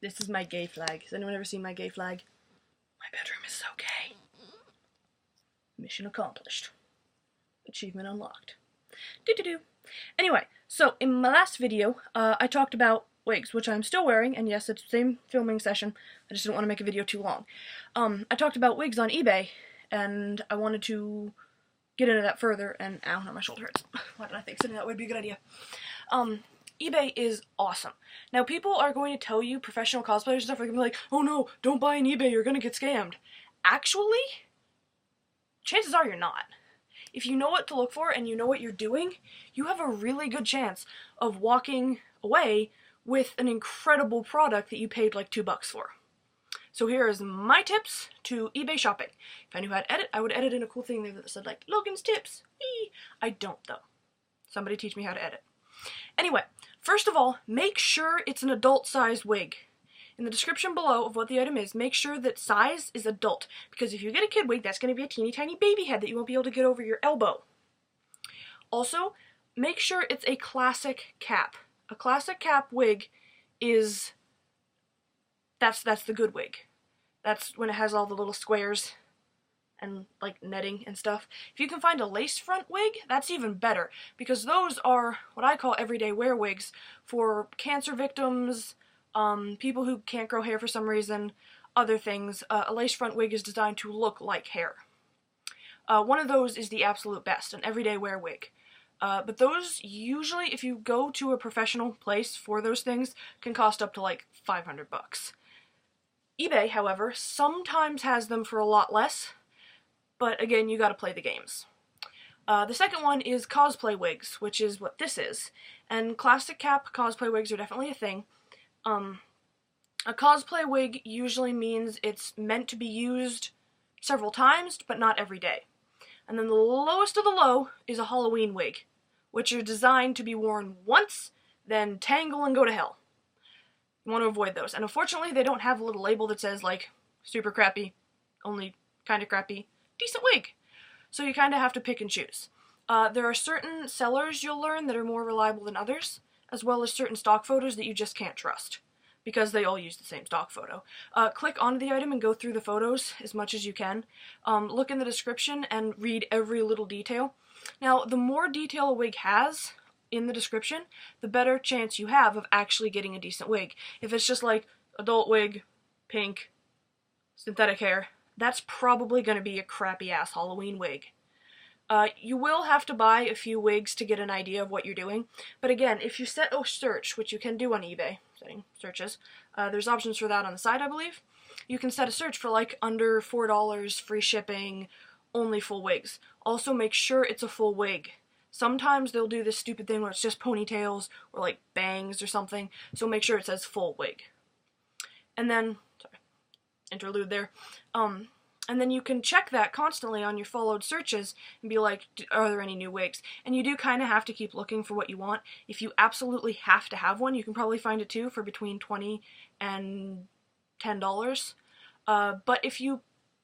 This is my gay flag. Has anyone ever seen my gay flag? My bedroom is so gay. Mission accomplished. Achievement unlocked. Do-do-do. Anyway, so in my last video, I talked about wigs, which I'm still wearing, and yes, it's the same filming session. I just didn't want to make a video too long. I talked about wigs on eBay, and I wanted to get into that further, and ow, now my shoulder hurts. Why did I think sitting that would be a good idea? eBay is awesome. Now, people are going to tell you, professional cosplayers and stuff, are going to be like, oh no, don't buy on eBay, you're going to get scammed. Actually, chances are you're not. If you know what to look for and you know what you're doing, you have a really good chance of walking away with an incredible product that you paid like $2 for. So here is my tips to eBay shopping. If I knew how to edit, I would edit in a cool thing there that said like, Logan's tips. Whee! I don't though. Somebody teach me how to edit. Anyway, first of all, make sure it's an adult size wig. In the description below of what the item is, make sure that size is adult, because if you get a kid wig, that's going to be a teeny tiny baby head that you won't be able to get over your elbow. Also, make sure it's a classic cap. A classic cap wig is, that's the good wig. That's when it has all the little squares and like netting and stuff. If you can find a lace front wig, that's even better, because those are what I call everyday wear wigs for cancer victims, people who can't grow hair for some reason, other things. A lace front wig is designed to look like hair. One of those is the absolute best, an everyday wear wig. But those usually, if you go to a professional place for those things, can cost up to like $500. eBay, however, sometimes has them for a lot less, but again, you gotta play the games. The second one is cosplay wigs, which is what this is. And classic cap cosplay wigs are definitely a thing. A cosplay wig usually means it's meant to be used several times, but not every day. And then the lowest of the low is a Halloween wig, which are designed to be worn once, then tangle and go to hell. You want to avoid those. And unfortunately, they don't have a little label that says, like, super crappy, only kind of crappy, decent wig. So you kind of have to pick and choose. There are certain sellers you'll learn that are more reliable than others, as well as certain stock photos that you just can't trust, because they all use the same stock photo. Click onto the item and go through the photos as much as you can. Look in the description and read every little detail. Now, the more detail a wig has in the description, the better chance you have of actually getting a decent wig. If it's just like, adult wig, pink, synthetic hair, that's probably going to be a crappy-ass Halloween wig. You will have to buy a few wigs to get an idea of what you're doing, but again, if you set a search, which you can do on eBay, setting searches, there's options for that on the side, I believe. You can set a search for like under $4, free shipping, only full wigs. Also make sure it's a full wig. Sometimes they'll do this stupid thing where it's just ponytails or like bangs or something, so make sure it says full wig. And then, sorry, interlude there, and then you can check that constantly on your followed searches and be like, are there any new wigs? And you do kind of have to keep looking for what you want. If you absolutely have to have one, you can probably find it too for between $20 and $10. But if you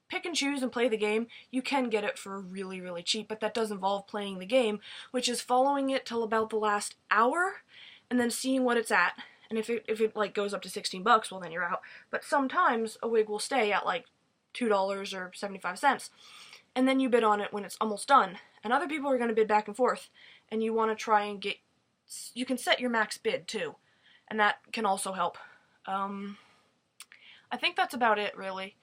pick and choose and play the game, you can get it for really, really cheap, but that does involve playing the game, which is following it till about the last hour and then seeing what it's at. And if it like goes up to $16, well then you're out. But sometimes a wig will stay at like $2 or 75 cents, and then you bid on it when it's almost done, and other people are going to bid back and forth, and you want to try and get, you can set your max bid too, and that can also help. I think that's about it, really.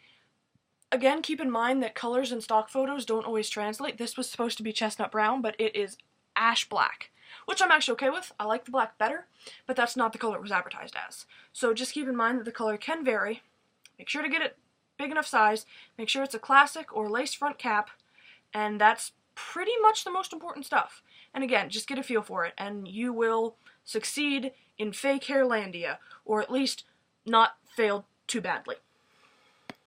Again, keep in mind that colors in stock photos don't always translate. This was supposed to be chestnut brown, but it is ash black, which I'm actually okay with. I like the black better, but that's not the color it was advertised as. So just keep in mind that the color can vary. Make sure to get it big enough size, make sure it's a classic or lace front cap, and that's pretty much the most important stuff. And again, just get a feel for it, and you will succeed in fake hairlandia, or at least not fail too badly.